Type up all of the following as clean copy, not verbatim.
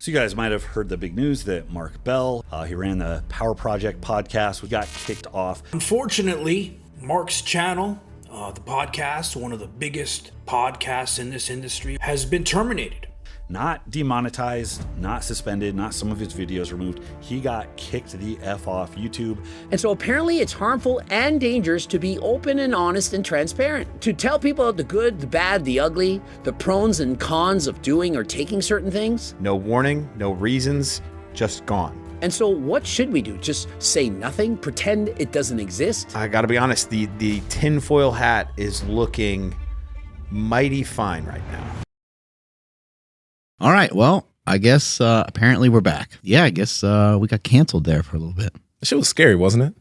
So you guys might have heard the big news that Mark Bell, he ran the Power Project podcast, we got kicked off. Unfortunately, Mark's channel, the podcast, one of the biggest podcasts in this industry, has been terminated. Not demonetized, not suspended, not some of his videos removed. He got kicked the F off YouTube. And so apparently it's harmful and dangerous to be open and honest and transparent. To tell people the good, the bad, the ugly, the pros and cons of doing or taking certain things. No warning, no reasons, just gone. And so what should we do? Just say nothing? Pretend it doesn't exist? I gotta be honest, the tinfoil hat is looking mighty fine right now. All right, well, I guess apparently we're back. Yeah, I guess we got canceled there for a little bit. The shit was scary, wasn't it?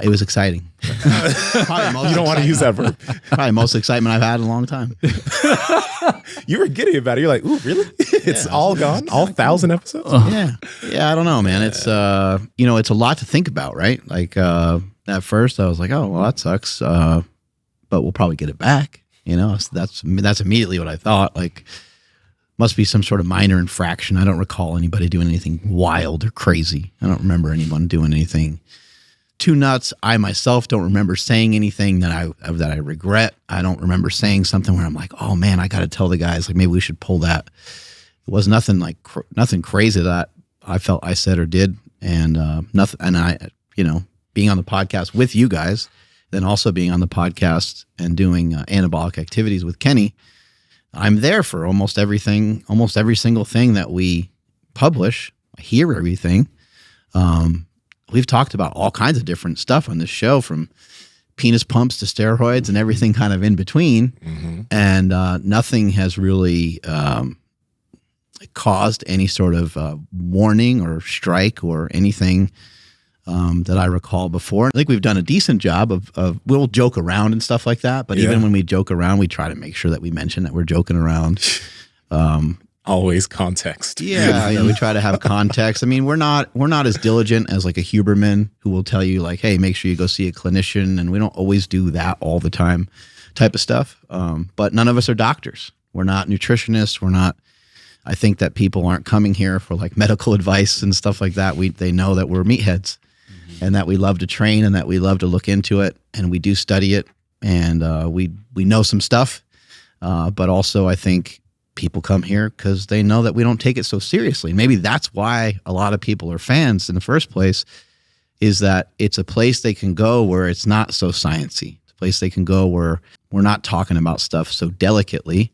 It was exciting. You don't want to use that verb. Probably most excitement I've had in a long time. You were giddy about it. You're like, ooh, really? It's all gone? All 1,000 episodes? Yeah, I don't know, man. It's, it's a lot to think about, right? Like at first I was like, oh, well, that sucks. But we'll probably get it back. So that's immediately what I thought. Like, must be some sort of minor infraction. I don't recall anybody doing anything wild or crazy. I don't remember anyone doing anything too nuts. I myself don't remember saying anything that I regret. I don't remember saying something where I'm like, oh man, I got to tell the guys, like maybe we should pull that. It was nothing like nothing crazy that I felt I said or did, and nothing. And I, being on the podcast with you guys, then also being on the podcast and doing anabolic activities with Kenny. I'm there for almost everything, almost every single thing that we publish. I hear everything. We've talked about all kinds of different stuff on this show, from penis pumps to steroids and everything kind of in between. Mm-hmm. And nothing has really caused any sort of warning or strike or anything that I recall before. I think we've done a decent job of we'll joke around and stuff like that. But even when we joke around, we try to make sure that we mention that we're joking around. Always context. Yeah, we try to have context. I mean, we're not as diligent as like a Huberman who will tell you like, hey, make sure you go see a clinician. And we don't always do that all the time type of stuff. But none of us are doctors. We're not nutritionists. We're not. I think that people aren't coming here for like medical advice and stuff like that. They know that we're meatheads. And that we love to train and that we love to look into it, and we do study it, and we know some stuff. But also I think people come here because they know that we don't take it so seriously. Maybe that's why a lot of people are fans in the first place, is that it's a place they can go where it's not so sciencey. It's a place they can go where we're not talking about stuff so delicately.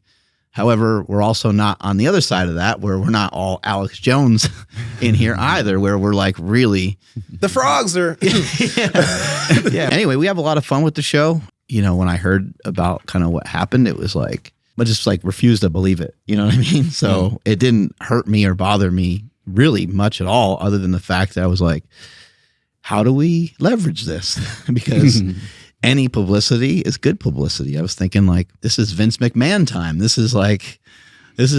However, we're also not on the other side of that, where we're not all Alex Jones in here either, where we're like really... The frogs are... Yeah. Anyway, we have a lot of fun with the show. When I heard about kind of what happened, it was like, I just like refused to believe it. You know what I mean? So it didn't hurt me or bother me really much at all, other than the fact that I was like, how do we leverage this? Because... any publicity is good publicity. I was thinking like, this is Vince McMahon time. This is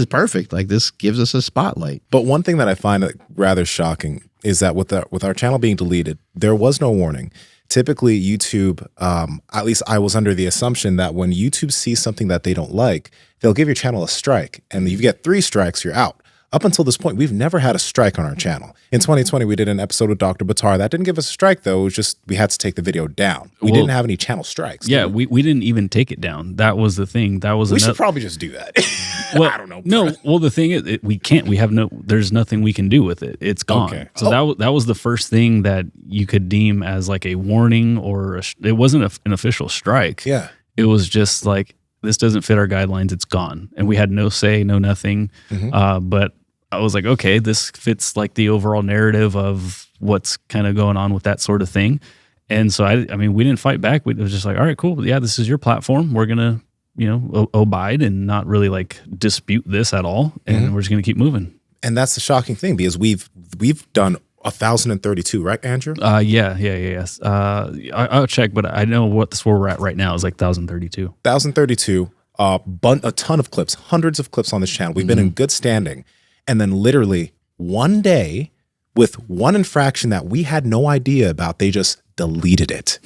perfect. Like this gives us a spotlight. But one thing that I find rather shocking is that with our channel being deleted, there was no warning. Typically YouTube, at least I was under the assumption that when YouTube sees something that they don't like, they'll give your channel a strike, and you get 3 strikes, you're out. Up until this point, we've never had a strike on our channel. In 2020, we did an episode with Dr. Batar. That didn't give us a strike, though. It was just we had to take the video down. We didn't have any channel strikes. Yeah, we didn't even take it down. That was the thing. That was we should probably just do that. Well, I don't know. No, well, the thing is, we can't. We have there's nothing we can do with it. It's gone. Okay. So that was the first thing that you could deem as like a warning, or it wasn't an official strike. Yeah. It was just like, this doesn't fit our guidelines. It's gone. And we had no say, no nothing. Mm-hmm. But I was like, okay, this fits like the overall narrative of what's kind of going on with that sort of thing. And so, I mean, we didn't fight back. It was just like, all right, cool. Yeah, this is your platform. We're going to, abide and not really like dispute this at all. And we're just going to keep moving. And that's the shocking thing, because we've done 1,032, right, Andrew? Yes. I'll check, but I know where we're at right now is like 1,032. 1,032, a ton of clips, hundreds of clips on this channel. We've been in good standing. And then literally one day, with one infraction that we had no idea about, they just deleted it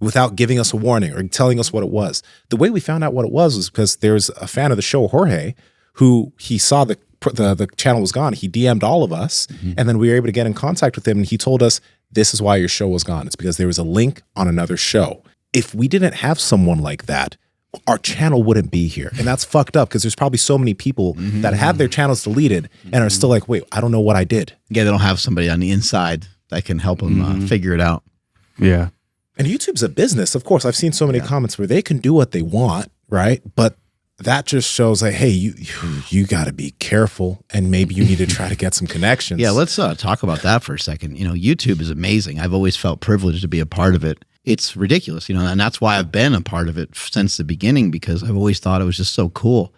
without giving us a warning or telling us what it was. The way we found out what it was because there's a fan of the show, Jorge, who he saw the channel was gone, he DM'd all of us, and then we were able to get in contact with him, and he told us, this is why your show was gone. It's because there was a link on another show. If we didn't have someone like that, our channel wouldn't be here. And that's fucked up, because there's probably so many people that have their channels deleted and are still like, wait, I don't know what I did. Yeah, they don't have somebody on the inside that can help them figure it out. Yeah. And YouTube's a business. Of course, I've seen so many comments where they can do what they want, right? But that just shows like, hey, you got to be careful, and maybe you need to try to get some connections. Yeah, let's talk about that for a second. You know, YouTube is amazing. I've always felt privileged to be a part of it. It's ridiculous, you know, and that's why I've been a part of it since the beginning, because I've always thought it was just so cool.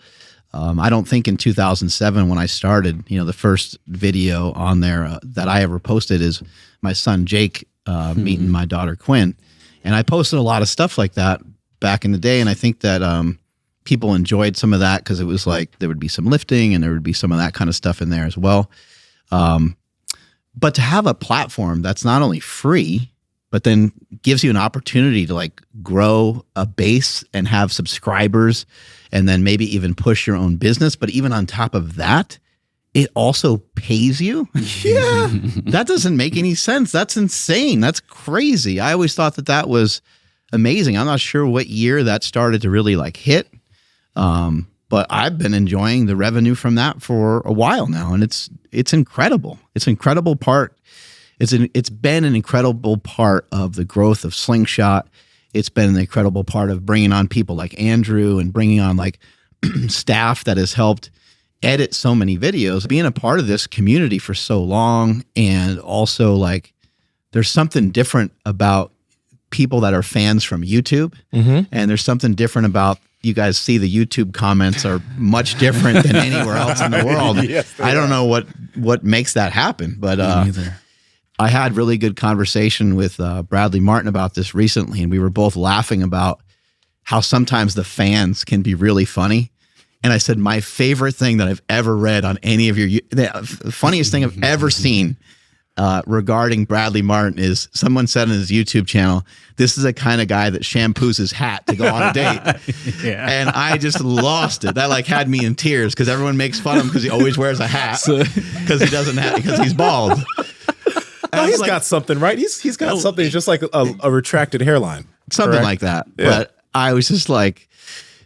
I don't think in 2007 when I started, you know, the first video on there that I ever posted is my son Jake meeting my daughter Quinn. And I posted a lot of stuff like that back in the day, and I think that people enjoyed some of that because it was like there would be some lifting and there would be some of that kind of stuff in there as well. But to have a platform that's not only free, but then gives you an opportunity to like grow a base and have subscribers, and then maybe even push your own business. But even on top of that, it also pays you. Yeah. That doesn't make any sense. That's insane. That's crazy. I always thought that that was amazing. I'm not sure what year that started to really like hit. But I've been enjoying the revenue from that for a while now, and it's incredible. It's an incredible part. It's been an incredible part of the growth of Slingshot. It's been an incredible part of bringing on people like Andrew and bringing on like staff that has helped edit so many videos. Being a part of this community for so long, and also like there's something different about people that are fans from YouTube, and there's something different about, you guys see the YouTube comments are much different than anywhere else in the world. Yes, I don't know what makes that happen, but I had really good conversation with Bradley Martin about this recently, and we were both laughing about how sometimes the fans can be really funny. And I said, my favorite thing that I've ever read on any of the funniest thing I've ever seen regarding Bradley Martin is someone said on his YouTube channel, this is the kind of guy that shampoos his hat to go on a date. And I just lost it. That like had me in tears, because everyone makes fun of him because he always wears a hat because because he's bald. No, he's got something, right? He's got something just like a retracted hairline. Something correct? like that. Yeah. But I was just like,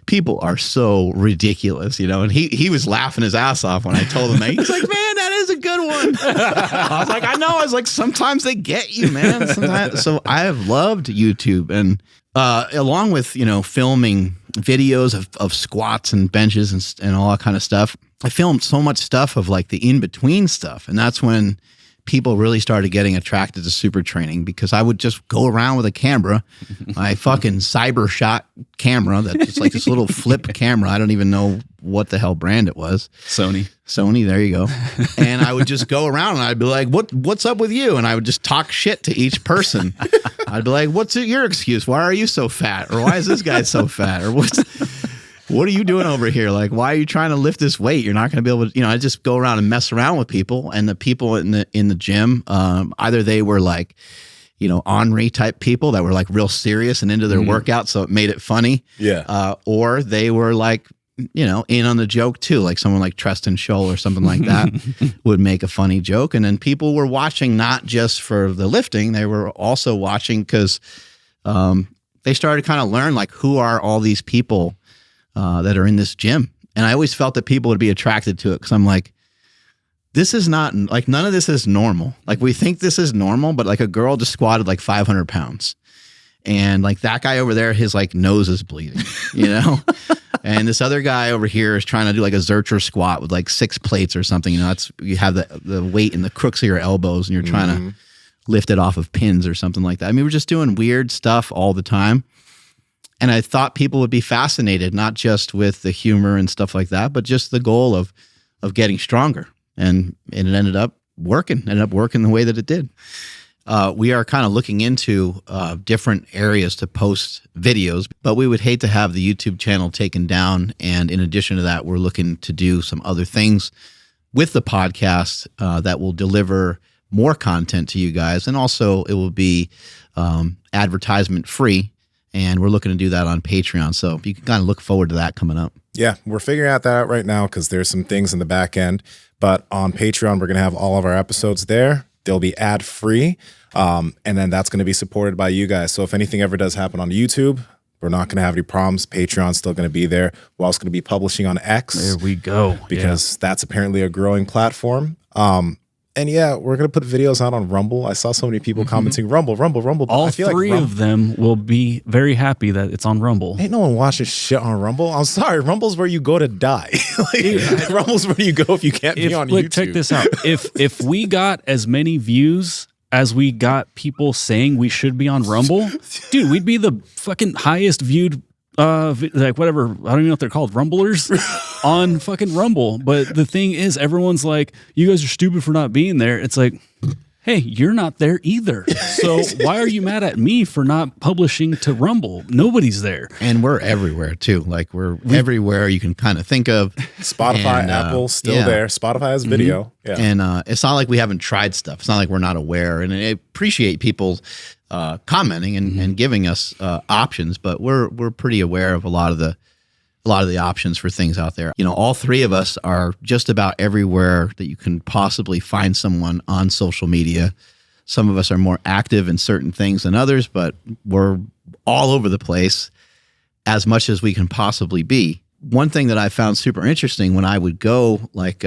people are so ridiculous, you know? And he was laughing his ass off when I told him that. He's like, man, that is a good one. I was like, I know. I was like, sometimes they get you, man. So I have loved YouTube, and along with, you know, filming videos of squats and benches and all that kind of stuff, I filmed so much stuff of like the in-between stuff. And that's when people really started getting attracted to super training, because I would just go around with a camera, my fucking cyber shot camera that's like this little flip camera. I don't even know what the hell brand it was. Sony, there you go. And I would just go around and I'd be like, what's up with you? And I would just talk shit to each person. I'd be like, what's your excuse? Why are you so fat? Or why is this guy so fat? Or what are you doing over here? Like, why are you trying to lift this weight? You're not going to be able to, you know, I just go around and mess around with people. And the people in the gym, either they were like, you know, Henri type people that were like real serious and into their workout, so it made it funny. Yeah. Or they were like, you know, in on the joke too. Like someone like Treston Scholl or something like that would make a funny joke. And then people were watching not just for the lifting, they were also watching because they started to kind of learn like, who are all these people that are in this gym. And I always felt that people would be attracted to it, because I'm like, this is not like, none of this is normal. Like we think this is normal, but like a girl just squatted like 500 pounds. And like that guy over there, his like nose is bleeding, you know? And this other guy over here is trying to do like a Zercher squat with like 6 plates or something. You know, you have the weight in the crooks of your elbows and you're trying to lift it off of pins or something like that. I mean, we're just doing weird stuff all the time. And I thought people would be fascinated, not just with the humor and stuff like that, but just the goal of getting stronger. And it ended up working the way that it did. We are kind of looking into different areas to post videos, but we would hate to have the YouTube channel taken down. And in addition to that, we're looking to do some other things with the podcast that will deliver more content to you guys. And also it will be advertisement free. And we're looking to do that on Patreon. So you can kind of look forward to that coming up. Yeah, we're figuring out that out right now because there's some things in the back end. But on Patreon, we're going to have all of our episodes there. They'll be ad-free, and then that's going to be supported by you guys. So if anything ever does happen on YouTube, we're not going to have any problems. Patreon's still going to be there. We're also going to be publishing on X. There we go. Because that's apparently a growing platform. And yeah, we're going to put videos out on Rumble. I saw so many people commenting, Rumble. All three of them will be very happy that it's on Rumble. Ain't no one watching shit on Rumble. I'm sorry. Rumble's where you go to die. Rumble's where you go if you can't be on YouTube. Check this out. If we got as many views as we got people saying we should be on Rumble, dude, we'd be the fucking highest viewed like whatever, I don't even know what they're called, Rumblers on fucking Rumble. But the thing is, everyone's like, you guys are stupid for not being there. It's like, hey, you're not there either. So why are you mad at me for not publishing to Rumble? Nobody's there. And we're everywhere too. Like we're everywhere you can kind of think of. Spotify, and, Apple, still there. Spotify has video. Yeah. And it's not like we haven't tried stuff. It's not like we're not aware. And I appreciate people commenting and giving us options, but we're pretty aware of a lot of the options for things out there. You know, all three of us are just about everywhere that you can possibly find someone on social media. Some of us are more active in certain things than others, but we're all over the place as much as we can possibly be. One thing that I found super interesting when I would go, like,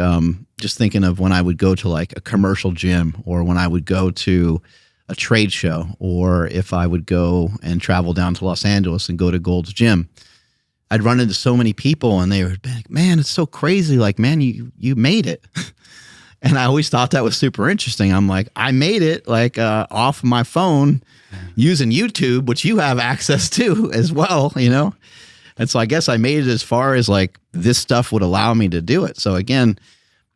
just thinking of when I would go to like a commercial gym, or when I would go to a trade show, or if I would go and travel down to Los Angeles and go to Gold's Gym, I'd run into so many people and they would be like, man, it's so crazy. Like, man, you made it. And I always thought that was super interesting. I'm like, I made it like off my phone using YouTube, which you have access to as well, you know? And so I guess I made it as far as like this stuff would allow me to do it. So again,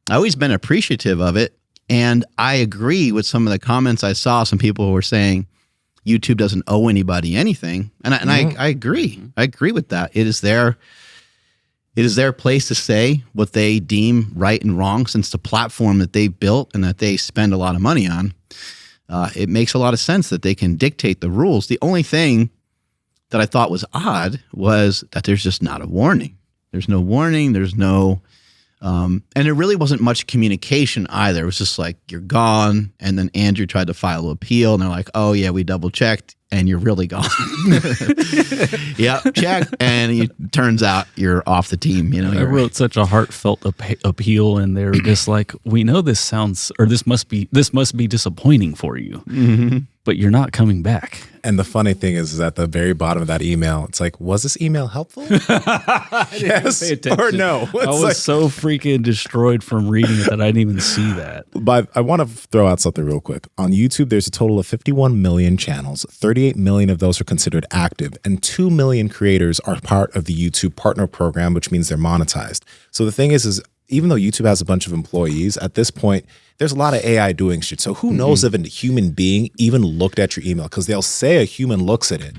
I always been appreciative of it. And I agree with some of the comments I saw. Some people were saying YouTube doesn't owe anybody anything. And I agree. I agree with that. It is their place to say what they deem right and wrong, since the platform that they built and that they spend a lot of money on, it makes a lot of sense that they can dictate the rules. The only thing that I thought was odd was that there's just not a warning. There's no warning. There's no... and there really wasn't much communication either. It was just like, you're gone. And then Andrew tried to file an appeal and they're like, oh yeah, we double checked and you're really gone. Yep, check. And it turns out you're off the team. You know, I wrote such a heartfelt appeal, and they're just like, we know this sounds, or this must be disappointing for you, but you're not coming back. And the funny thing is at the very bottom of that email, it's like, was this email helpful? Yes or no? I was so freaking destroyed from reading it that I didn't even see that. But I want to throw out something real quick. On YouTube, there's a total of 51 million channels. 38 million of those are considered active, and 2 million creators are part of the YouTube Partner Program, which means they're monetized. So the thing is even though YouTube has a bunch of employees, at this point, there's a lot of AI doing shit. So who knows if a human being even looked at your email? Because they'll say a human looks at it,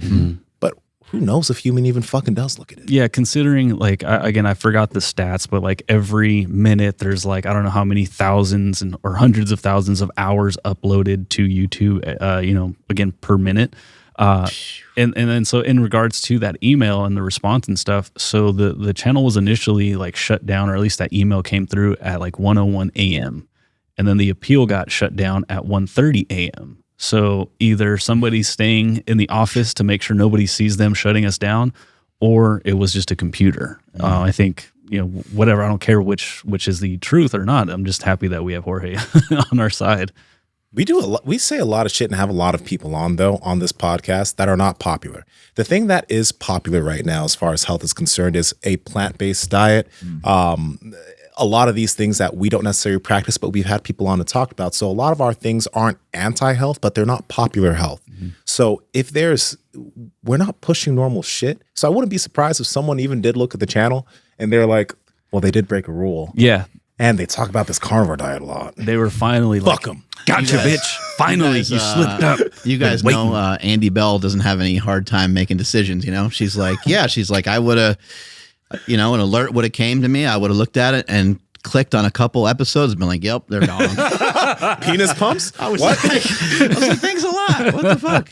but who knows if human even fucking does look at it? Yeah, considering, like, I forgot the stats, but like every minute there's like, I don't know how many thousands or hundreds of thousands of hours uploaded to YouTube, you know, again, per minute. And then so in regards to that email and the response and stuff, so the channel was initially like shut down, or at least that email came through at like 1:01 a.m. And then the appeal got shut down at 1:30 a.m. So either somebody's staying in the office to make sure nobody sees them shutting us down, or it was just a computer. I think, you know, whatever, I don't care which is the truth or not. I'm just happy that we have Jorge on our side. We say a lot of shit and have a lot of people on, though, on this podcast that are not popular. The thing that is popular right now, as far as health is concerned, is a plant-based diet. A lot of these things that we don't necessarily practice, but we've had people on to talk about. So a lot of our things aren't anti-health, but they're not popular health. So we're not pushing normal shit. So I wouldn't be surprised if someone even did look at the channel and they're like, well, they did break a rule. Yeah. And they talk about this carnivore diet a lot. They were finally fuck them. Gotcha, bitch. Finally, you slipped up. You guys know Andy Bell doesn't have any hard time making decisions, you know? She's like, I would have, you know, an alert would have came to me. I would have looked at it and clicked on a couple episodes and been like, yep, they're gone. Penis pumps? I was like, thanks a lot. What the fuck?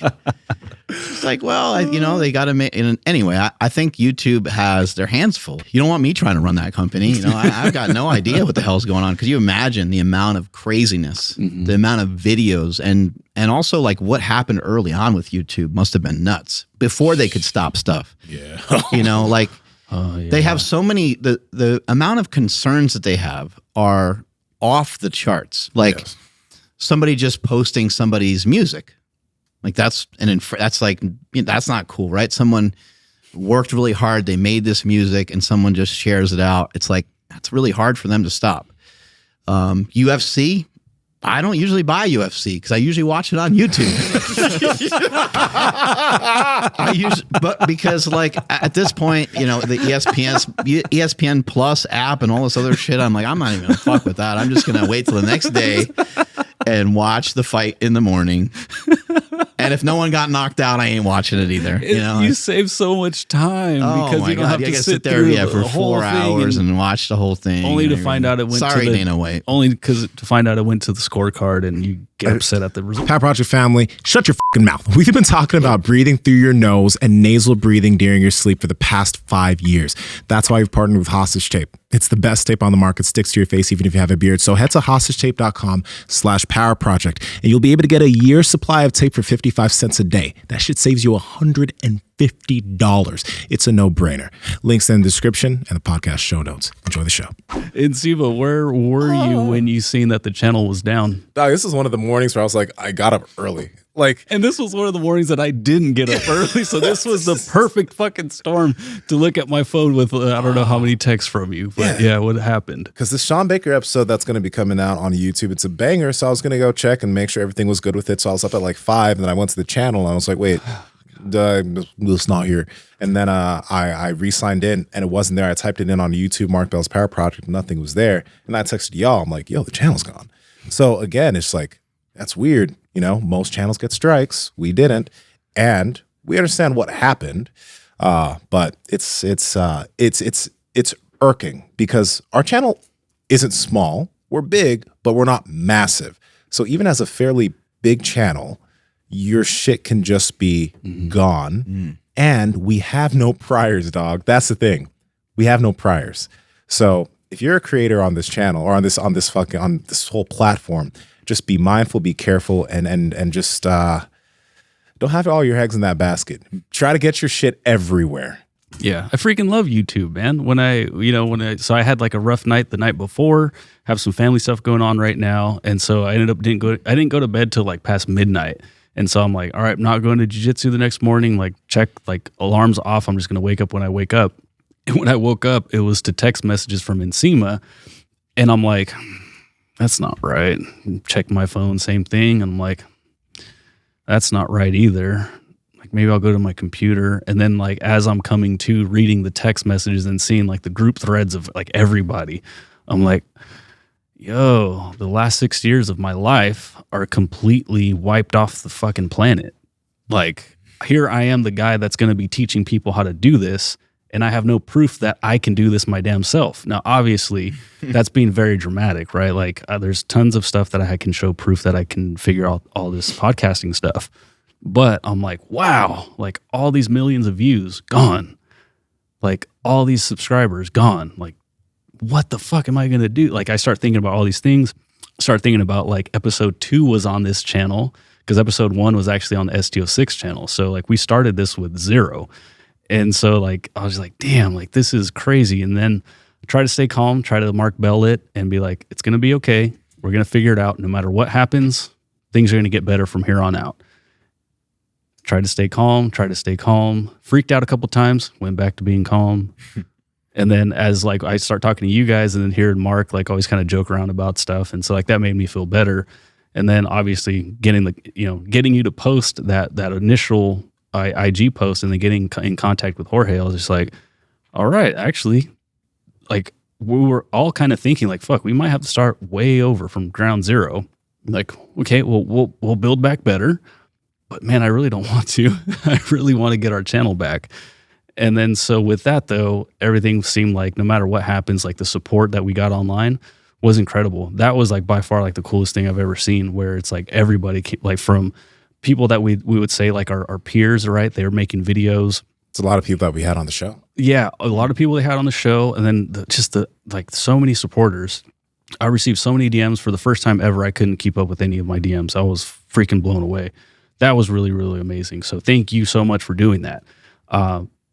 It's like, well, they got to make. Anyway, I think YouTube has their hands full. You don't want me trying to run that company. I've got no idea what the hell's going on. Because you imagine the amount of craziness, the amount of videos, and also like what happened early on with YouTube must have been nuts before they could stop stuff. Yeah. They have so many. The amount of concerns that they have are off the charts. Like somebody just posting somebody's music. Like that's not cool, right? Someone worked really hard. They made this music and someone just shares it out. It's like, that's really hard for them to stop. UFC, I don't usually buy UFC because I usually watch it on YouTube. But because like at this point, the ESPN Plus app and all this other shit, I'm like, I'm not even gonna fuck with that. I'm just gonna wait till the next day and watch the fight in the morning. And if no one got knocked out, I ain't watching it either. You save so much time because you don't have to sit there through for 4 hours and watch the whole thing. Only to find out it went to the Dana White. Only because to find out it went to the scorecard and you get upset at the result. Power Project family, shut your fucking mouth. We've been talking about breathing through your nose and nasal breathing during your sleep for the past 5 years. That's why we've partnered with Hostage Tape. It's the best tape on the market, sticks to your face even if you have a beard. So head to hostagetape.com/powerproject and you'll be able to get a year's supply of tape for 55 cents a day. That shit saves you $150. It's a no-brainer. Links in the description and the podcast show notes. Enjoy the show. Nsima, where were you when you seen that the channel was down? Dog, this is one of the mornings where I was like, I got up early. And this was one of the mornings that I didn't get up early. So this was the perfect fucking storm to look at my phone with, I don't know how many texts from you, but yeah what happened? Because the Sean Baker episode that's going to be coming out on YouTube, it's a banger. So I was going to go check and make sure everything was good with it. So I was up at like 5 and then I went to the channel and I was like, wait, it's not here. And then I re-signed in and it wasn't there. I typed it in on YouTube, Mark Bell's Power Project, nothing was there. And I texted y'all. I'm like, yo, the channel's gone. So again, it's like, that's weird. Most channels get strikes. We didn't. And we understand what happened. But it's irking because our channel isn't small. We're big, but we're not massive. So even as a fairly big channel, your shit can just be gone. And we have no priors, dog. That's the thing. We have no priors. So if you're a creator on this channel or on this whole platform, just be mindful, be careful, and just don't have all your eggs in that basket. Try to get your shit everywhere. Yeah, I freaking love YouTube, man. So I had like a rough night the night before, have some family stuff going on right now, and so I didn't go to bed till like past midnight. And so I'm like, all right, I'm not going to jiu-jitsu the next morning. Like check like alarms off. I'm just gonna wake up when I wake up. And when I woke up, it was to text messages from Nsima, and I'm like, that's not right. Check my phone, same thing. I'm like, that's not right either. Like maybe I'll go to my computer. And then like as I'm coming to reading the text messages and seeing like the group threads of like everybody, I'm like, yo, the last 6 years of my life are completely wiped off the fucking planet. Like here I am, the guy that's going to be teaching people how to do this. And I have no proof that I can do this my damn self. Now, obviously, that's being very dramatic, right? Like, there's tons of stuff that I can show proof that I can figure out all this podcasting stuff. But I'm like, wow, like all these millions of views gone. Like all these subscribers gone. Like, what the fuck am I going to do? Like, I start thinking about all these things. Start thinking about like episode 2 was on this channel because episode 1 was actually on the STO6 channel. So like we started this with 0. And so like, I was like, damn, like this is crazy. And then try to stay calm, try to Mark Bell it and be like, it's going to be okay. We're going to figure it out. No matter what happens, things are going to get better from here on out. Try to stay calm, freaked out a couple times, went back to being calm. And then as like, I start talking to you guys and then hearing Mark, like always kind of joke around about stuff. And so like that made me feel better. And then obviously getting you to post that initial IG post and then getting in contact with Jorge, I was just like, all right, actually, like we were all kind of thinking like, fuck, we might have to start way over from ground zero. Like, okay, well, we'll build back better, but man, I really don't want to. I really want to get our channel back. And then so with that though, everything seemed like no matter what happens, like the support that we got online was incredible. That was like by far like the coolest thing I've ever seen, where it's like everybody like from people that we would say like our peers, right? They were making videos. It's a lot of people that we had on the show. Yeah, a lot of people they had on the show, and then like so many supporters. I received so many DMs for the first time ever. I couldn't keep up with any of my DMs. I was freaking blown away. That was really, really amazing. So thank you so much for doing that.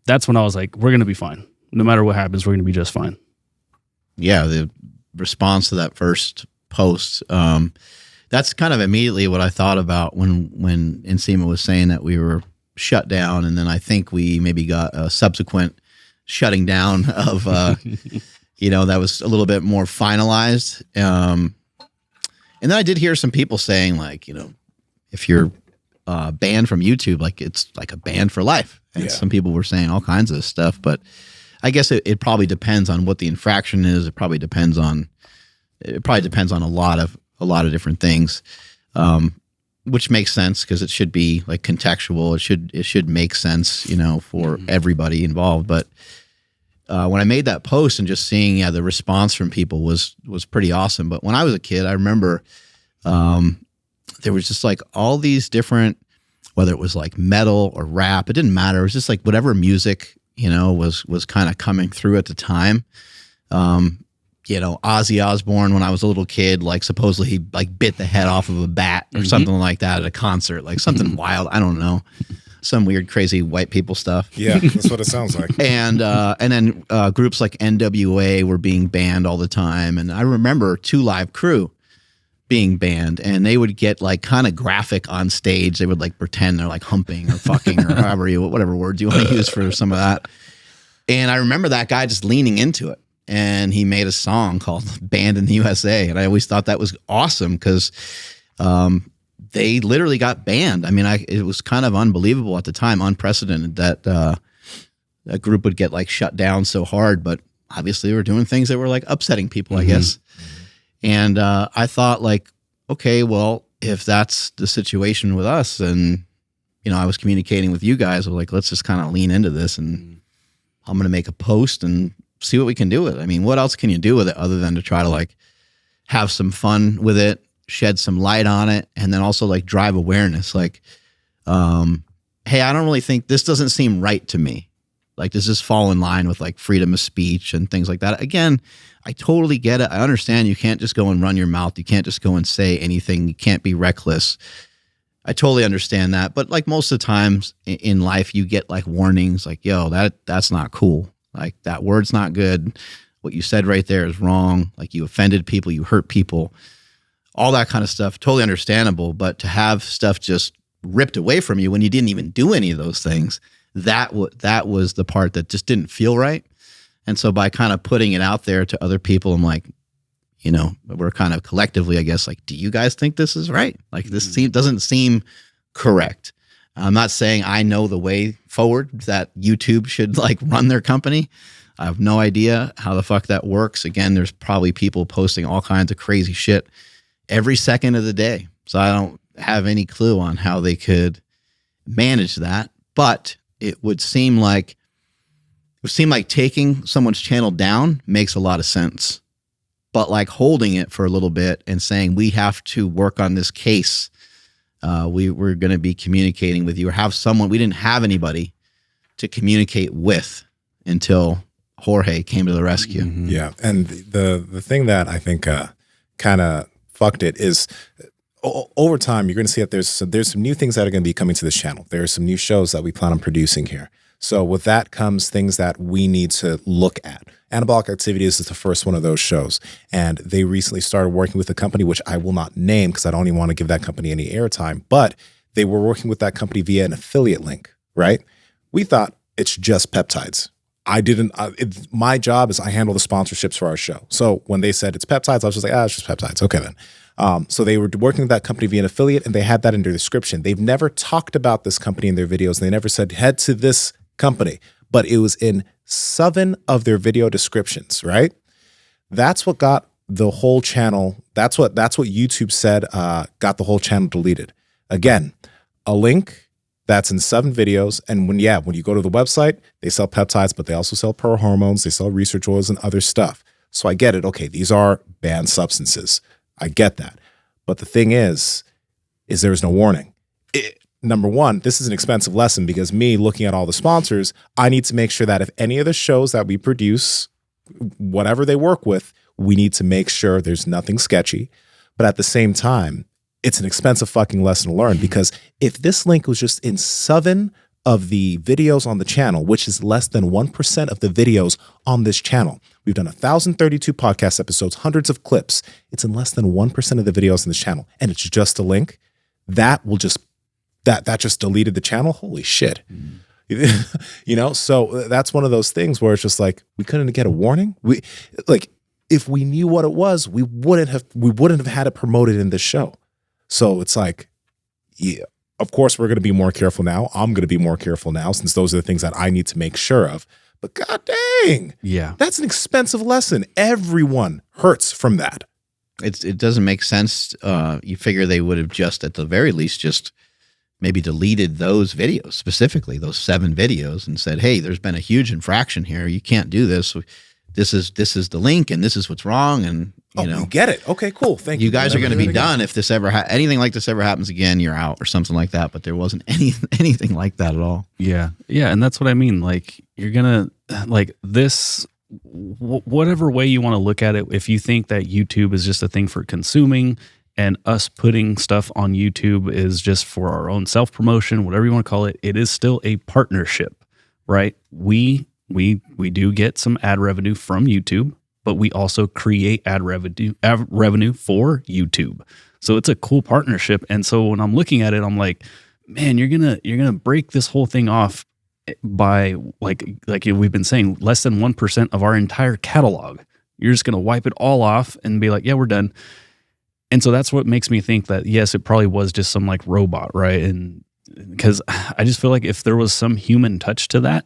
That's when I was like, we're going to be fine. No matter what happens, we're going to be just fine. Yeah, the response to that first post, that's kind of immediately what I thought about when Nsima was saying that we were shut down, and then I think we maybe got a subsequent shutting down of, that was a little bit more finalized. And then I did hear some people saying like, if you're banned from YouTube, like it's like a ban for life. And some people were saying all kinds of stuff, but I guess it probably depends on what the infraction is. It probably depends on a lot of different things, which makes sense because it should be like contextual. It should make sense, for everybody involved. But when I made that post and just seeing the response from people was pretty awesome. But when I was a kid, I remember there was just like all these different, whether it was like metal or rap, it didn't matter. It was just like whatever music, was kind of coming through at the time. Ozzy Osbourne, when I was a little kid, like supposedly he like bit the head off of a bat or something like that at a concert, like something wild. I don't know. Some weird, crazy white people stuff. Yeah, that's what it sounds like. And then groups like NWA were being banned all the time. And I remember 2 Live Crew being banned, and they would get like kind of graphic on stage. They would like pretend they're like humping or fucking or whatever words you want to use for some of that. And I remember that guy just leaning into it, and he made a song called "Banned in the USA." And I always thought that was awesome because they literally got banned. I mean, it was kind of unbelievable at the time, unprecedented that a group would get like shut down so hard. But obviously, they were doing things that were like upsetting people, I guess. And I thought like, okay, well, if that's the situation with us, and I was communicating with you guys, I was like, let's just kind of lean into this, and I'm going to make a post and see what we can do with it. I mean, what else can you do with it other than to try to like have some fun with it, shed some light on it, and then also like drive awareness. Like, hey, I don't really think this doesn't seem right to me. Like, does this fall in line with like freedom of speech and things like that? Again, I totally get it. I understand you can't just go and run your mouth. You can't just go and say anything. You can't be reckless. I totally understand that. But like most of the times in life, you get like warnings like, yo, that's not cool. Like that word's not good. What you said right there is wrong. Like you offended people, you hurt people, all that kind of stuff. Totally understandable. But to have stuff just ripped away from you when you didn't even do any of those things, that was the part that just didn't feel right. And so by kind of putting it out there to other people, I'm like, we're kind of collectively, I guess, like, do you guys think this is right? Like this doesn't seem correct. I'm not saying I know the way forward that YouTube should like run their company. I have no idea how the fuck that works. Again, there's probably people posting all kinds of crazy shit every second of the day. So I don't have any clue on how they could manage that. But it would seem like taking someone's channel down makes a lot of sense. But like holding it for a little bit and saying, we have to work on this case. We're going to be communicating with you, or have someone. We didn't have anybody to communicate with until Jorge came to the rescue. Yeah. And the thing that I think kind of fucked it is over time, you're going to see that there's some new things that are going to be coming to this channel. There are some new shows that we plan on producing here. So with that comes things that we need to look at. Anabolic Activities is the first one of those shows. And they recently started working with a company, which I will not name because I don't even want to give that company any airtime. But they were working with that company via an affiliate link, right? We thought it's just peptides. My job is I handle the sponsorships for our show. So when they said it's peptides, I was just like, it's just peptides. Okay, then. So they were working with that company via an affiliate, and they had that in their description. They've never talked about this company in their videos. They never said head to this company, but it was in 7 of their video descriptions, right? That's what got the whole channel. That's what YouTube said got the whole channel deleted. Again, a link that's in 7 videos. And when you go to the website, they sell peptides, but they also sell pro hormones. They sell research oils and other stuff. So I get it. Okay, these are banned substances. I get that. But the thing is there was no warning. number one, this is an expensive lesson because me looking at all the sponsors, I need to make sure that if any of the shows that we produce, whatever they work with, we need to make sure there's nothing sketchy. But at the same time, it's an expensive fucking lesson to learn, because if this link was just in 7 of the videos on the channel, which is less than 1% of the videos on this channel, we've done 1,032 podcast episodes, hundreds of clips. It's in less than 1% of the videos on this channel, and it's just a link. That will just that just deleted the channel. Holy shit. So that's one of those things where it's just like, we couldn't get a warning. If we knew what it was, we wouldn't have had it promoted in this show. So it's like, yeah, of course we're going to be more careful now. I'm going to be more careful now, since those are the things that I need to make sure of. But god dang, Yeah. that's an expensive lesson. Everyone hurts from that. It doesn't make sense. You figure they would have just, at the very least, just maybe deleted those videos, specifically those 7 videos, and said, hey, there's been a huge infraction here. You can't do this. This is the link, and this is what's wrong. And you know, we get it. Okay, cool. Thank you. you guys are going to be done if this ever anything like this ever happens again. You're out, or something like that. But there wasn't anything like that at all. Yeah. Yeah. And that's what I mean. Like, you're going to, like, this, whatever way you want to look at it, if you think that YouTube is just a thing for consuming and us putting stuff on YouTube is just for our own self-promotion, whatever you want to call it, it is still a partnership, right? We do get some ad revenue from YouTube, but we also create ad revenue for YouTube. So it's a cool partnership. And so when I'm looking at it, I'm like, man, you're gonna break this whole thing off by like we've been saying, less than 1% of our entire catalog. You're just gonna wipe it all off and be like, yeah, we're done. And so that's what makes me think that, yes, it probably was just some like robot, right? And because I just feel like if there was some human touch to that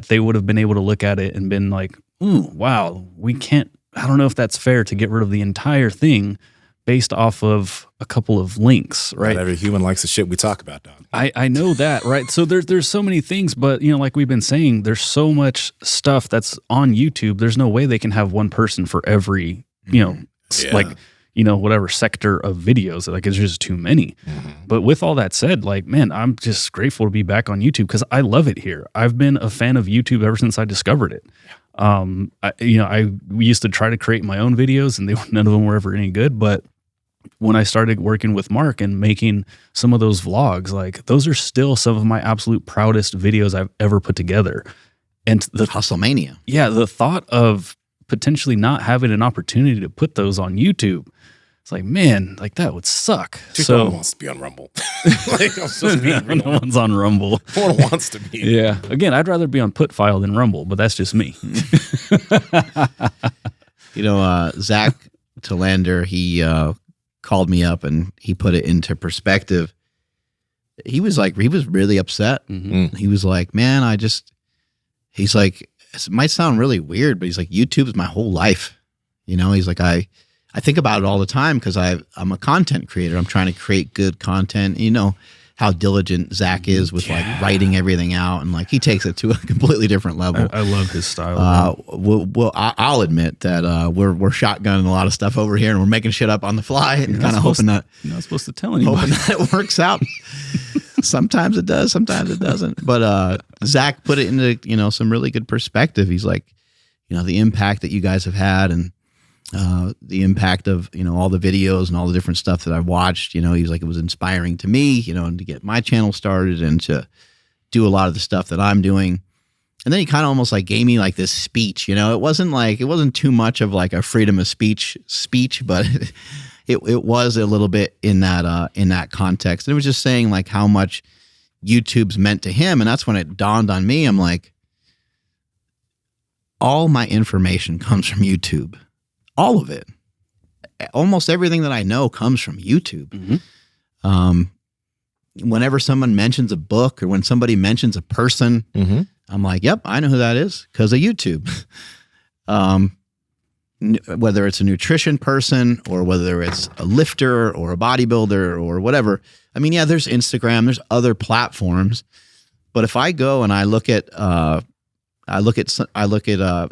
they would have been able to look at it and been like, ooh, wow, we can't, I don't know if that's fair to get rid of the entire thing based off of a couple of links, right? Not every human likes the shit we talk about, Don. I know that, right? So there's so many things, but you know, like we've been saying, there's so much stuff that's on YouTube. There's no way they can have one person for every, you know, like, you know, whatever sector of videos. Like, it's just too many. But with all that said, like, man, I'm just grateful to be back on YouTube because I love it here. I've been a fan of YouTube ever since I discovered it. We used to try to create my own videos, and none of them were ever any good. But when I started working with Mark and making some of those vlogs, like, those are still some of my absolute proudest videos I've ever put together. And the Hustlemania. Yeah, the thought of potentially not having an opportunity to put those on YouTube, it's like, man, like, that would suck. No one wants to be on Rumble. Like, I'm supposed to be on no one's on Rumble. No one wants to be. Yeah. Again, I'd rather be on Putfile than Rumble, but that's just me. You know, Zach Talander, he called me up and he put it into perspective. He was really upset. He was like, man, he's like, it might sound really weird, but he's like, YouTube's my whole life. You know, he's like, I think about it all the time because I'm a content creator. I'm trying to create good content. You know how diligent Zach is with like writing everything out, and like he takes it to a completely different level. I love his style. I'll admit that we're shotgunning a lot of stuff over here, and we're making shit up on the fly, and kind of hoping that you're not supposed to tell anybody. Hoping that it works out. Sometimes it does, sometimes it doesn't. But Zach put it into, you know, some really good perspective. He's like, you know, the impact that you guys have had, and the impact of, you know, all the videos and all the different stuff that I've watched. You know, he's like, it was inspiring to me, you know, and to get my channel started and to do a lot of the stuff that I'm doing. And then he kind of almost like gave me like this speech. You know, it wasn't too much of like a freedom of speech, but it was a little bit in that context. And it was just saying like how much YouTube's meant to him. And that's when it dawned on me. I'm like, all my information comes from YouTube. All of it. Almost everything that I know comes from YouTube. Whenever someone mentions a book or when somebody mentions a person, I'm like, yep, I know who that is because of YouTube. Whether it's a nutrition person or whether it's a lifter or a bodybuilder or whatever. I mean, yeah, there's Instagram, there's other platforms, but if I go and I look at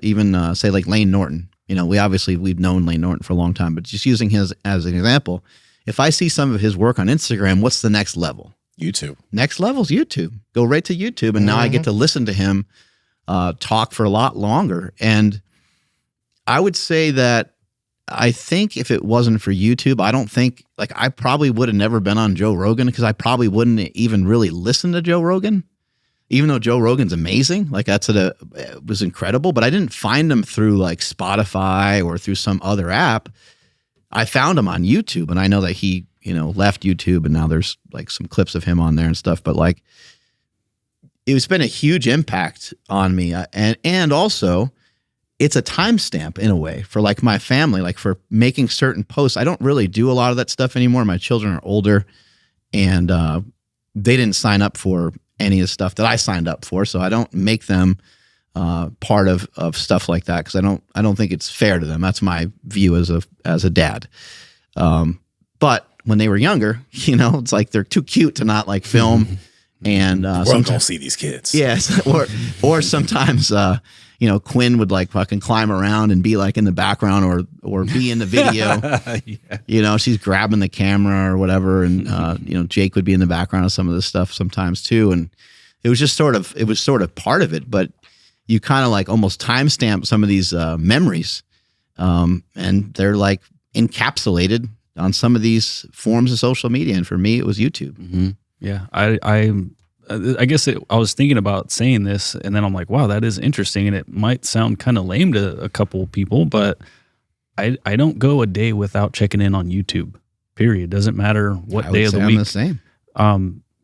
even say like Lane Norton. You know, we've known Lane Norton for a long time, but just using his as an example, if I see some of his work on Instagram, what's the next level? YouTube. Next level's YouTube. Go right to YouTube, and now I get to listen to him talk for a lot longer. And I would say that I think if it wasn't for YouTube, I don't think, like, I probably would have never been on Joe Rogan, because I probably wouldn't even really listen to Joe Rogan, even though Joe Rogan's amazing. Like, it was incredible, but I didn't find him through like Spotify or through some other app. I found him on YouTube, and I know that he, left YouTube, and now there's like some clips of him on there and stuff, but like, it's been a huge impact on me. And also, it's a timestamp in a way for like my family, like for making certain posts. I don't really do a lot of that stuff anymore. My children are older, and they didn't sign up for any of the stuff that I signed up for. So I don't make them part of stuff like that, because I don't think it's fair to them. That's my view as a dad. But when they were younger, it's like they're too cute to not like film. And sometimes don't see these kids. Yes, or sometimes Quinn would like fucking climb around and be like in the background or be in the video. She's grabbing the camera or whatever, and Jake would be in the background of some of this stuff sometimes too. And it was just sort of part of it, but you kind of like almost timestamp some of these memories, and they're like encapsulated on some of these forms of social media. And for me, it was YouTube. Mm-hmm. Yeah, I guess I was thinking about saying this, and then I'm like, wow, that is interesting, and it might sound kind of lame to a couple people, but I don't go a day without checking in on YouTube. Period. Doesn't matter what day of the week. I'm the same.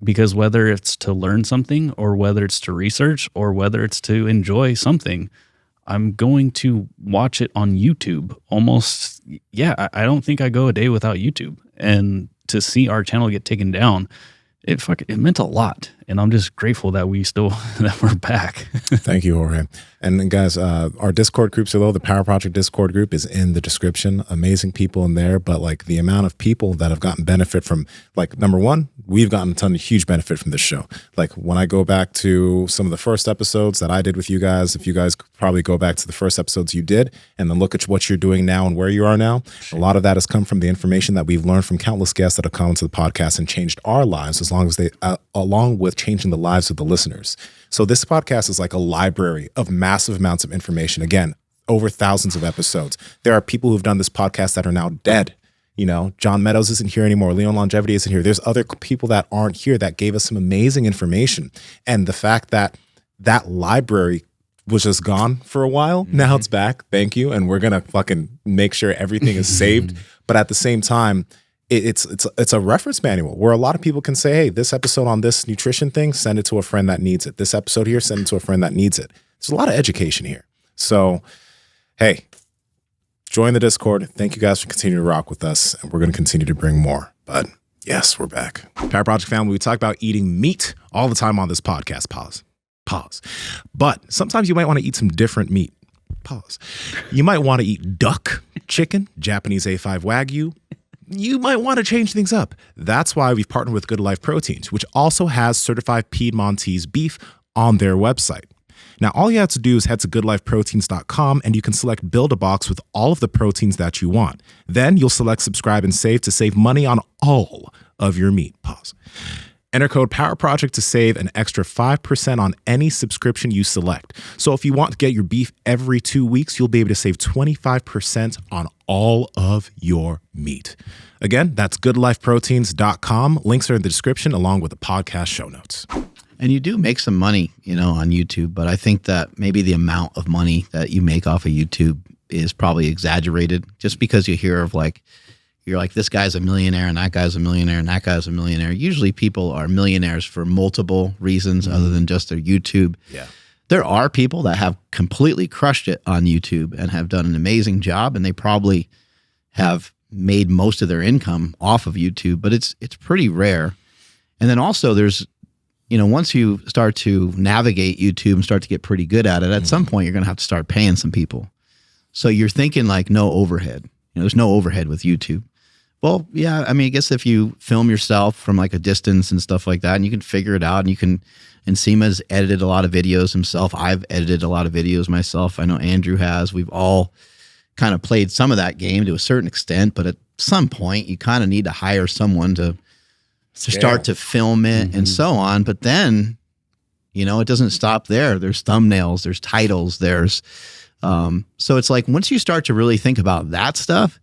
Because whether it's to learn something, or whether it's to research, or whether it's to enjoy something, I'm going to watch it on YouTube. Almost, yeah. I don't think I go a day without YouTube, and to see our channel get taken down, it meant a lot, and I'm just grateful that that we're back. Thank you, Jorge. And then guys, our Discord groups below, the Power Project Discord group is in the description. Amazing people in there, but like the amount of people that have gotten benefit from, like, number one, we've gotten a ton of huge benefit from this show. Like when I go back to some of the first episodes that I did with you guys, if you guys probably go back to the first episodes you did and then look at what you're doing now and where you are now, a lot of that has come from the information that we've learned from countless guests that have come into the podcast and changed our lives, along with changing the lives of the listeners. So this podcast is like a library of massive amounts of information. Again, over thousands of episodes. There are people who've done this podcast that are now dead. John Meadows isn't here anymore. Leon Longevity isn't here. There's other people that aren't here that gave us some amazing information. And the fact that that library was just gone for a while, now it's back. Thank you. And we're going to fucking make sure everything is saved. But at the same time, it's a reference manual where a lot of people can say, hey, this episode on this nutrition thing, send it to a friend that needs it. This episode here, send it to a friend that needs it. There's a lot of education here. So, hey, join the Discord. Thank you guys for continuing to rock with us, and we're going to continue to bring more. But yes, we're back. Power Project family, we talk about eating meat all the time on this podcast. Pause. But sometimes you might want to eat some different meat. Pause. You might want to eat duck, chicken, Japanese A5 Wagyu. You might want to change things up. That's why we've partnered with Good Life Proteins, which also has certified Piedmontese beef on their website. Now, all you have to do is head to goodlifeproteins.com and you can select Build a Box with all of the proteins that you want. Then you'll select Subscribe and Save to save money on all of your meat. Pause. Enter code POWERPROJECT to save an extra 5% on any subscription you select. So if you want to get your beef every 2 weeks, you'll be able to save 25% on all of your meat. Again, that's goodlifeproteins.com. Links are in the description along with the podcast show notes. And you do make some money, on YouTube, but I think that maybe the amount of money that you make off of YouTube is probably exaggerated, just because you hear of like, you're like, this guy's a millionaire and that guy's a millionaire and that guy's a millionaire. Usually people are millionaires for multiple reasons other than just their YouTube. Yeah. There are people that have completely crushed it on YouTube and have done an amazing job, and they probably have made most of their income off of YouTube, but it's pretty rare. And then also there's, once you start to navigate YouTube and start to get pretty good at it, at some point you're going to have to start paying some people. So you're thinking like no overhead. There's no overhead with YouTube. Well, yeah, I mean, I guess if you film yourself from like a distance and stuff like that, and you can figure it out, and Nsima's edited a lot of videos himself. I've edited a lot of videos myself. I know Andrew has. We've all kind of played some of that game to a certain extent, but at some point you kind of need to hire someone to to start to film it and so on. But then, you know, it doesn't stop there. There's thumbnails, there's titles, there's, so it's like, once you start to really think about that stuff,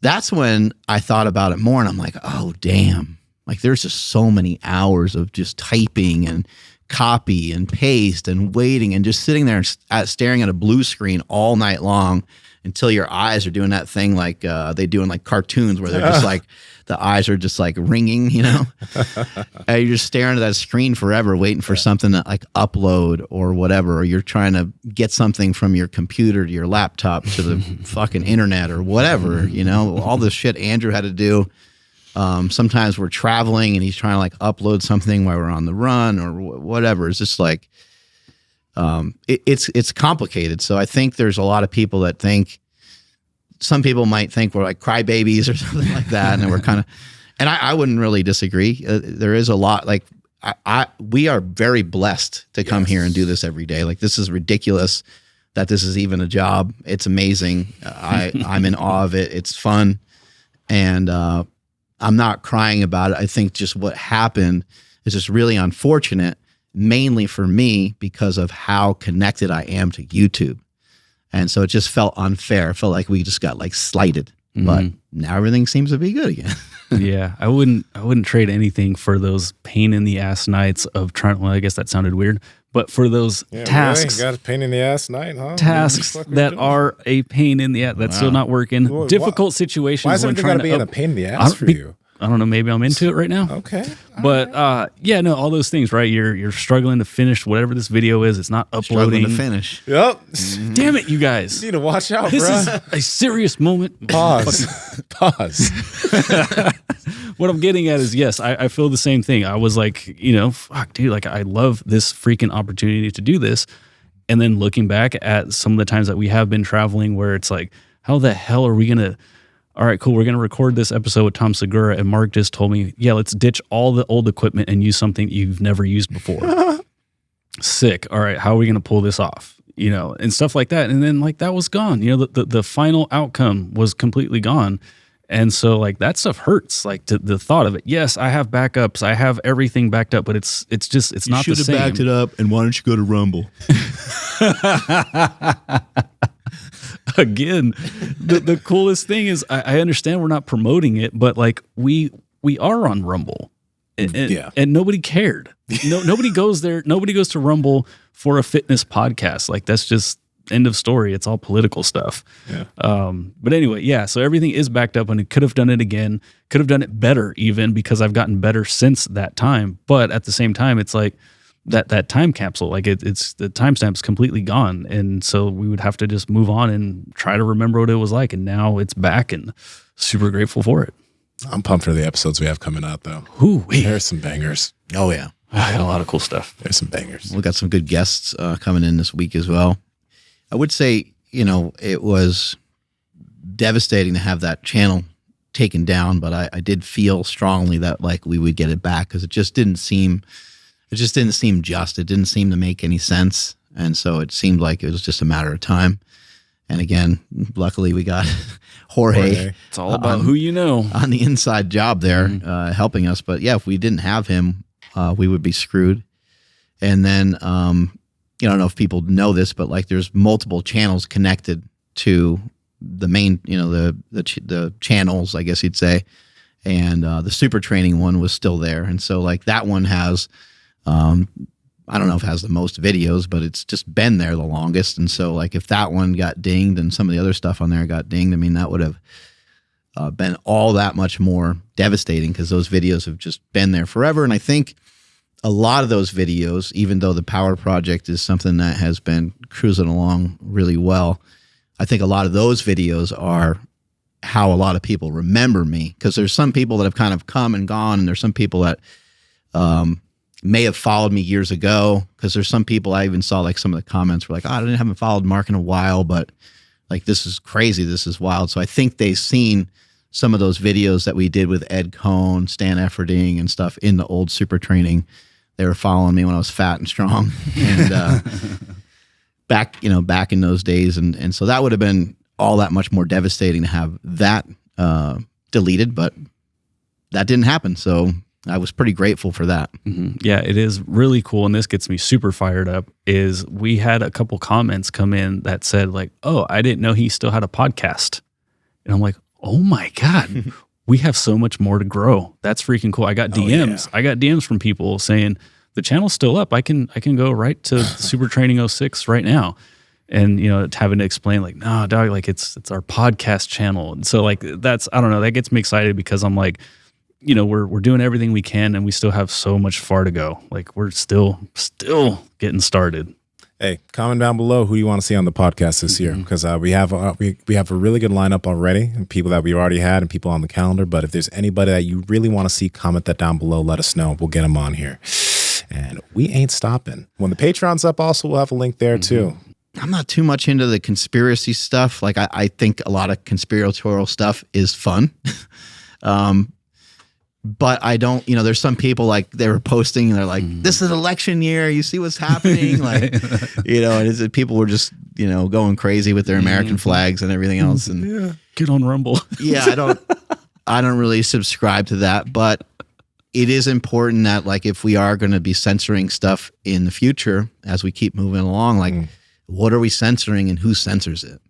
that's when I thought about it more, and I'm like, oh, damn. Like, there's just so many hours of just typing and copy and paste and waiting and just sitting there staring at a blue screen all night long until your eyes are doing that thing like they do in like cartoons where they're just like, the eyes are just like ringing, you know? And you're just staring at that screen forever, waiting for something to like upload or whatever, or you're trying to get something from your computer to your laptop to the fucking internet or whatever, you know? All this shit Andrew had to do. Sometimes we're traveling and he's trying to like upload something while we're on the run or whatever. It's just like, it's complicated. So I think there's a lot of people that think, some people might think we're like crybabies or something like that. And we're kind of, and I wouldn't really disagree. There is a lot, like we are very blessed to come here and do this every day. Like, this is ridiculous that this is even a job. It's amazing. I'm in awe of it. It's fun. And, I'm not crying about it. I think just what happened is just really unfortunate, mainly for me because of how connected I am to YouTube. And so it just felt unfair. It felt like we just got like slighted, but now everything seems to be good again. Yeah, I wouldn't trade anything for those pain in the ass nights of trying. Well, I guess that sounded weird, but for those tasks, really? Got a pain in the ass night, huh? Tasks that are a pain in the ass. That's still not working. Well, difficult situations. Why is everything got to be in a pain in the ass for you? I don't know. Maybe I'm into it right now. Okay. But yeah, no, all those things, right? You're struggling to finish whatever this video is. It's not uploading. Struggling to finish. Yep. Damn it, you guys. You need to watch out, This bro. is a serious moment. Pause. Pause. What I'm getting at is, yes, I feel the same thing. I was like, you know, fuck, dude, like I love this freaking opportunity to do this. And then looking back at some of the times that we have been traveling where it's like, how the hell are we going to, all right, cool, we're going to record this episode with Tom Segura. And Mark just told me, yeah, let's ditch all the old equipment and use something you've never used before. Sick. All right, how are we going to pull this off? You know, and stuff like that. And then like that was gone. You know, the final outcome was completely gone. And so like that stuff hurts, like the thought of it. Yes, I have backups. I have everything backed up, but it's just, it's not the same. You should have backed it up, and why don't you go to Rumble? Again, the coolest thing is I understand we're not promoting it, but like we are on Rumble, and nobody cared. Nobody goes there. Nobody goes to Rumble for a fitness podcast. Like that's just end of story. It's all political stuff. Yeah. But anyway, yeah. So everything is backed up, and it could have done it again. Could have done it better, even because I've gotten better since that time. But at the same time, it's like that time capsule, like it's the timestamp's completely gone, and so we would have to just move on and try to remember what it was like. And now it's back, and super grateful for it. I'm pumped for the episodes we have coming out, though. There's some bangers. Oh yeah, I got a lot of cool stuff. There's some bangers. We got some good guests coming in this week as well. I would say, you know, it was devastating to have that channel taken down, but I did feel strongly that like we would get it back, because it just didn't seem just. It didn't seem to make any sense. And so it seemed like it was just a matter of time. And again, luckily we got Jorge. It's all about who you know. On the inside job there, helping us. But yeah, if we didn't have him, we would be screwed. And then, I don't know if people know this, but like there's multiple channels connected to the main, you know, the channels, I guess you'd say. And the super training one was still there. And so like that one has, I don't know if it has the most videos, but it's just been there the longest. And so like if that one got dinged and some of the other stuff on there got dinged, I mean, that would have been all that much more devastating, because those videos have just been there forever. And I think a lot of those videos, even though the Power Project is something that has been cruising along really well, I think a lot of those videos are how a lot of people remember me, because there's some people that have kind of come and gone, and there's some people that may have followed me years ago, because there's some people I even saw, like some of the comments were like, oh, I haven't followed Mark in a while, but like this is crazy, this is wild. So I think they've seen some of those videos that we did with Ed Cohn, Stan Efferding and stuff in the old super training. They were following me when I was fat and strong, and back in those days. And so that would have been all that much more devastating to have that deleted, but that didn't happen. So I was pretty grateful for that. Yeah, it is really cool. And this gets me super fired up is we had a couple comments come in that said like, oh, I didn't know he still had a podcast. And I'm like, oh my God, we have so much more to grow. That's freaking cool. I got DMs. I got DMs from people saying the channel's still up. I can go right to Super Training 06 right now. And, you know, having to explain like, no, dog, like it's our podcast channel. And so like, that's, I don't know, that gets me excited because I'm like, you know, we're doing everything we can and we still have so much far to go. Like we're still getting started. Hey, comment down below who you want to see on the podcast this year, because we have a really good lineup already, and people that we already had and people on the calendar. But if there's anybody that you really want to see, comment that down below. Let us know. We'll get them on here. And we ain't stopping. When the Patreon's up, also we'll have a link there too. I'm not too much into the conspiracy stuff. Like I think a lot of conspiratorial stuff is fun. But I don't, you know, there's some people like they were posting and they're like, this is election year. You see what's happening? Like, you know, and people were just, you know, going crazy with their American flags and everything else. And yeah, get on Rumble. Yeah, I don't really subscribe to that, but it is important that like, if we are going to be censoring stuff in the future, as we keep moving along, like what are we censoring and who censors it?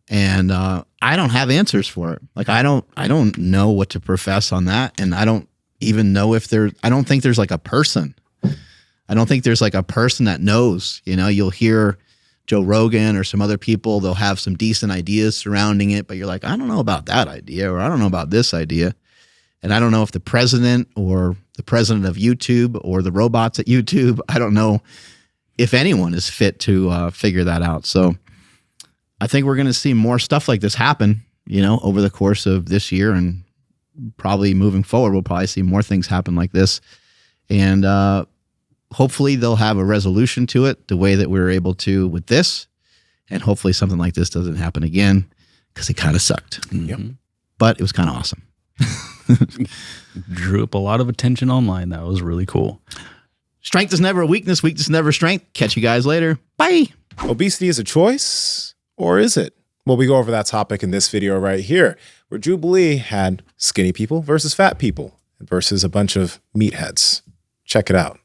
And I don't have answers for it. Like I don't know what to profess on that, and I don't even know if I don't think there's like a person. I don't think there's like a person that knows. You know, you'll hear Joe Rogan or some other people. They'll have some decent ideas surrounding it, but you're like, I don't know about that idea, or I don't know about this idea, and I don't know if the president or the president of YouTube or the robots at YouTube. I don't know if anyone is fit to figure that out. So I think we're going to see more stuff like this happen, you know, over the course of this year, and probably moving forward, we'll probably see more things happen like this. And hopefully they'll have a resolution to it the way that we were able to with this. And hopefully something like this doesn't happen again, because it kind of sucked. But it was kind of awesome. Drew up a lot of attention online. That was really cool. Strength is never a weakness. Weakness is never strength. Catch you guys later. Bye. Obesity is a choice, or is it? Well, we go over that topic in this video right here, where Jubilee had skinny people versus fat people versus a bunch of meatheads. Check it out.